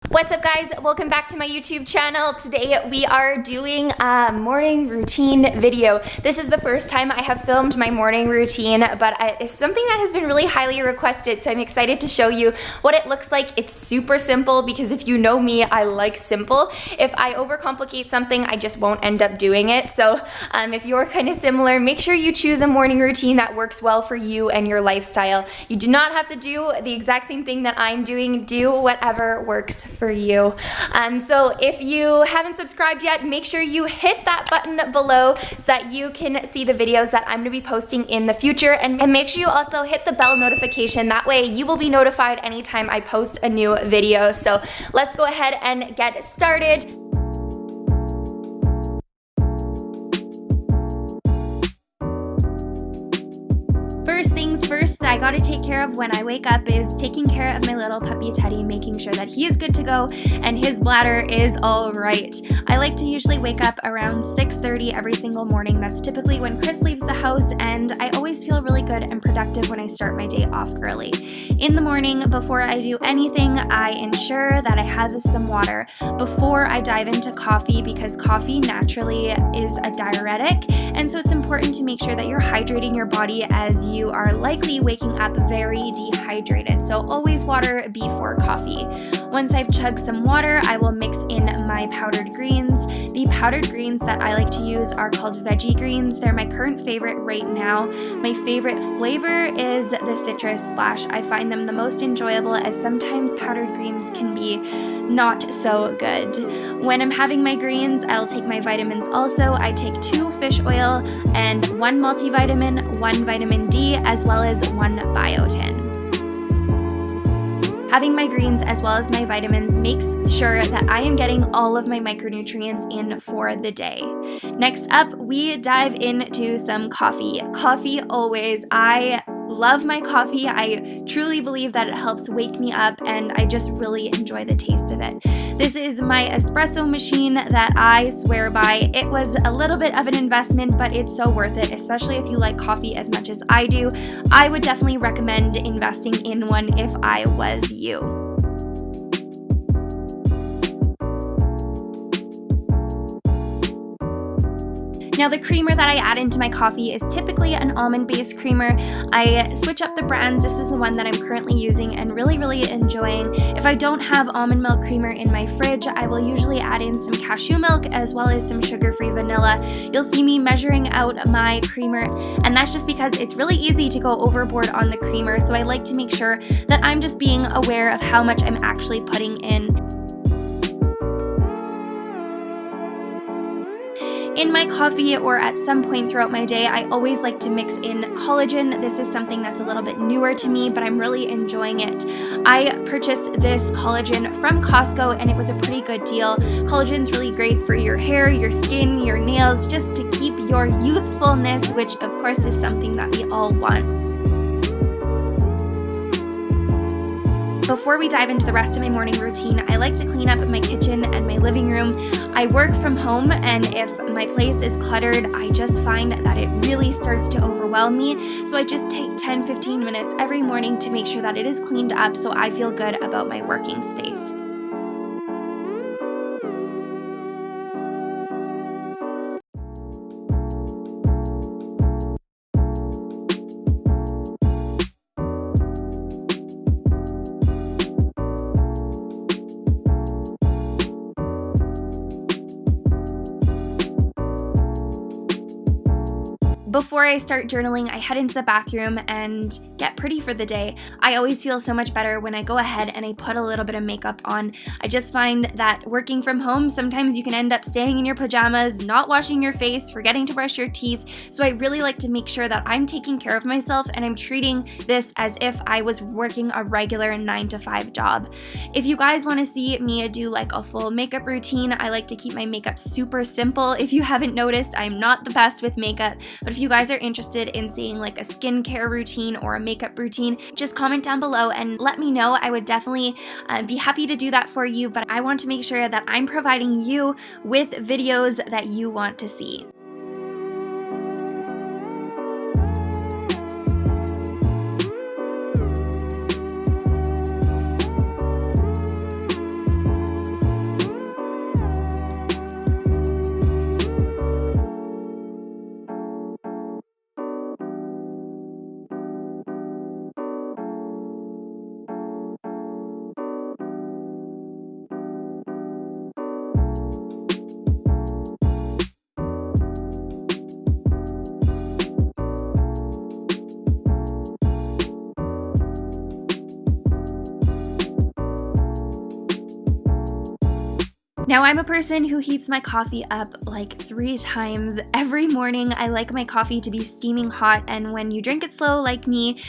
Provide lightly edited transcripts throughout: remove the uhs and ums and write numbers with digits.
What's up, guys? Welcome back to my YouTube channel. Today we are doing a morning routine video. This is the first time I have filmed my morning routine, but it's something that has been really highly requested, so I'm excited to show you what it looks like. It's super simple because if you know me, I like simple. If I overcomplicate something, I just won't end up doing it. So if you're kind of similar, make sure you choose a morning routine that works well for you and your lifestyle. You do not have to do the exact same thing that I'm doing. Do whatever works for you. So if you haven't subscribed yet, make sure you hit that button below so that you can see the videos that I'm going to be posting in the future, and make sure you also hit the bell notification. That way you will be notified anytime I post a new video. So let's go ahead and get started. First things first that I gotta take care of when I wake up is taking care of my little puppy Teddy, making sure that he is good to go and his bladder is all right. I like to usually wake up around 6:30 every single morning. That's typically when Chris leaves the house, and I always feel really good and productive when I start my day off early. In the morning, before I do anything, I ensure that I have some water before I dive into coffee, because coffee naturally is a diuretic, and so it's important to make sure that you're hydrating your body as you are likely waking up very dehydrated. So always water before coffee. Once I've chugged some water, I will mix in my powdered greens. The powdered greens that I like to use are called veggie greens. They're my current favorite right now. My favorite flavor is the citrus splash. I find them the most enjoyable, as sometimes powdered greens can be not so good. When I'm having my greens, I'll take my vitamins also. I take 2 fish oil and 1 multivitamin, 1 vitamin D, as well as 1 biotin. Having my greens as well as my vitamins makes sure that I am getting all of my micronutrients in for the day. Next up, we dive into some coffee. Coffee always. I love my coffee. I truly believe that it helps wake me up, and I just really enjoy the taste of it. This is my espresso machine that I swear by. It was a little bit of an investment, but it's so worth it, especially if you like coffee as much as I do. I would definitely recommend investing in one if I was you. Now, the creamer that I add into my coffee is typically an almond-based creamer. I switch up the brands. This is the one that I'm currently using and really enjoying. If I don't have almond milk creamer in my fridge, I will usually add in some cashew milk as well as some sugar-free vanilla. You'll see me measuring out my creamer, and that's just because it's really easy to go overboard on the creamer, so I like to make sure that I'm just being aware of how much I'm actually putting in. In my coffee, or at some point throughout my day, I always like to mix in collagen. This is something that's a little bit newer to me, but I'm really enjoying it. I purchased this collagen from Costco, and it was a pretty good deal. Collagen's really great for your hair, your skin, your nails, just to keep your youthfulness, which of course is something that we all want. Before we dive into the rest of my morning routine, I like to clean up my kitchen and my living room. I work from home, and if my place is cluttered, I just find that it really starts to overwhelm me. So I just take 10-15 minutes every morning to make sure that it is cleaned up so I feel good about my working space. Before I start journaling, I head into the bathroom and get pretty for the day. I always feel so much better when I go ahead and I put a little bit of makeup on. I just find that working from home, sometimes you can end up staying in your pajamas, not washing your face, forgetting to brush your teeth. So I really like to make sure that I'm taking care of myself, and I'm treating this as if I was working a regular 9-to-5 job. If you guys want to see me do like a full makeup routine, I like to keep my makeup super simple. If you haven't noticed, I'm not the best with makeup, but if you guys are interested in seeing like a skincare routine or a makeup routine, just comment down below and let me know. I would definitely be happy to do that for you, but I want to make sure that I'm providing you with videos that you want to see. Now, I'm a person who heats my coffee up like 3 times every morning. I like my coffee to be steaming hot, and when you drink it slow like me,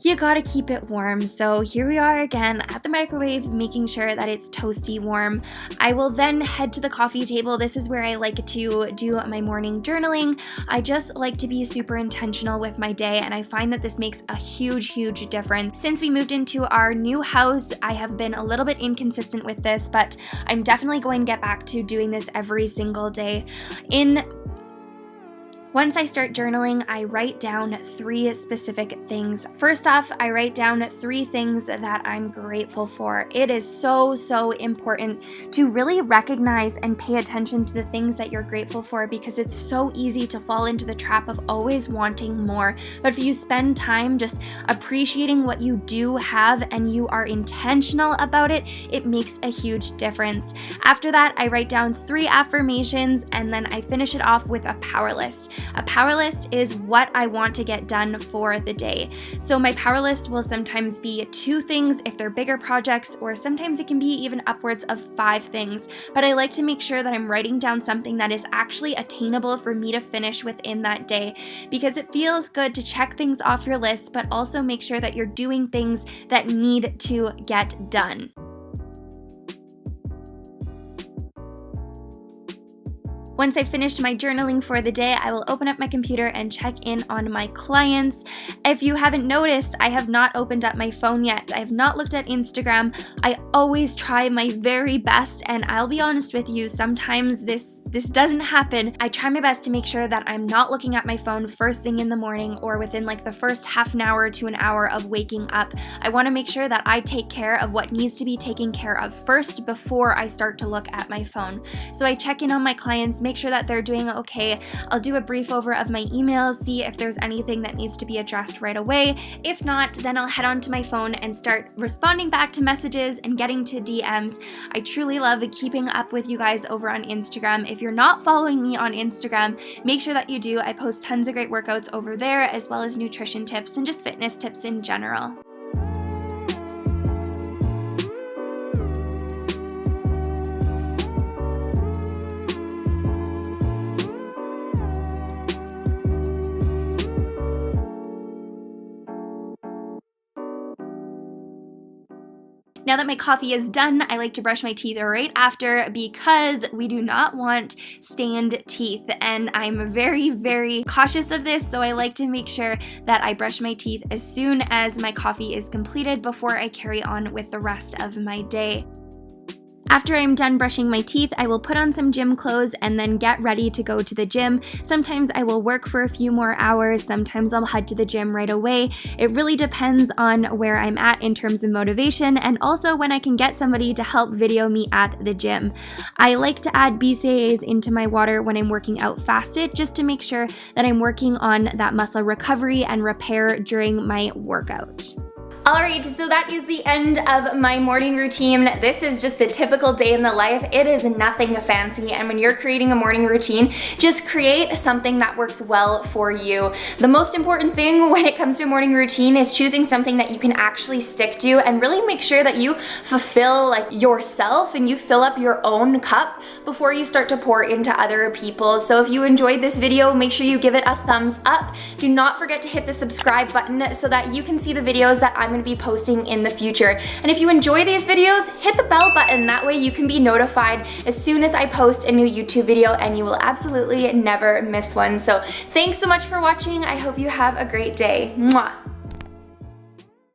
you gotta keep it warm. So here we are again at the microwave, making sure that it's toasty warm. I will then head to the coffee table. This is where I like to do my morning journaling. I just like to be super intentional with my day, and I find that this makes a huge difference. Since we moved into our new house, I have been a little bit inconsistent with this, but I'm definitely going to get back to doing this every single day. Once I start journaling, I write down 3 specific things. First off, I write down 3 things that I'm grateful for. It is so important to really recognize and pay attention to the things that you're grateful for, because it's so easy to fall into the trap of always wanting more. But if you spend time just appreciating what you do have and you are intentional about it, it makes a huge difference. After that, I write down 3 affirmations, and then I finish it off with a power list. A power list is what I want to get done for the day. So my power list will sometimes be 2 things if they're bigger projects, or sometimes it can be even upwards of 5 things. But I like to make sure that I'm writing down something that is actually attainable for me to finish within that day, because it feels good to check things off your list, but also make sure that you're doing things that need to get done. Once I've finished my journaling for the day, I will open up my computer and check in on my clients. If you haven't noticed, I have not opened up my phone yet. I have not looked at Instagram. I always try my very best, and I'll be honest with you, sometimes this doesn't happen. I try my best to make sure that I'm not looking at my phone first thing in the morning or within like the first half an hour to an hour of waking up. I want to make sure that I take care of what needs to be taken care of first before I start to look at my phone. So I check in on my clients, make sure that they're doing okay. I'll do a brief over of my emails, see if there's anything that needs to be addressed right away. If not, then I'll head onto my phone and start responding back to messages and getting to DMs. I truly love keeping up with you guys over on Instagram. If you're not following me on Instagram, make sure that you do. I post tons of great workouts over there, as well as nutrition tips and just fitness tips in general. Now that my coffee is done, I like to brush my teeth right after, because we do not want stained teeth, and I'm very cautious of this, so I like to make sure that I brush my teeth as soon as my coffee is completed before I carry on with the rest of my day. After I'm done brushing my teeth, I will put on some gym clothes and then get ready to go to the gym. Sometimes I will work for a few more hours, sometimes I'll head to the gym right away. It really depends on where I'm at in terms of motivation, and also when I can get somebody to help video me at the gym. I like to add BCAAs into my water when I'm working out fasted, just to make sure that I'm working on that muscle recovery and repair during my workout. Alright, so that is the end of my morning routine. This is just a typical day in the life. It is nothing fancy, and when you're creating a morning routine, just create something that works well for you. The most important thing when it comes to a morning routine is choosing something that you can actually stick to, and really make sure that you fulfill like yourself and you fill up your own cup before you start to pour into other people. So if you enjoyed this video, make sure you give it a thumbs up. Do not forget to hit the subscribe button so that you can see the videos that I'm going to be posting in the future. And if you enjoy these videos, hit the bell button. That way you can be notified as soon as I post a new YouTube video, and you will absolutely never miss one. So thanks so much for watching. I hope you have a great day. Mwah.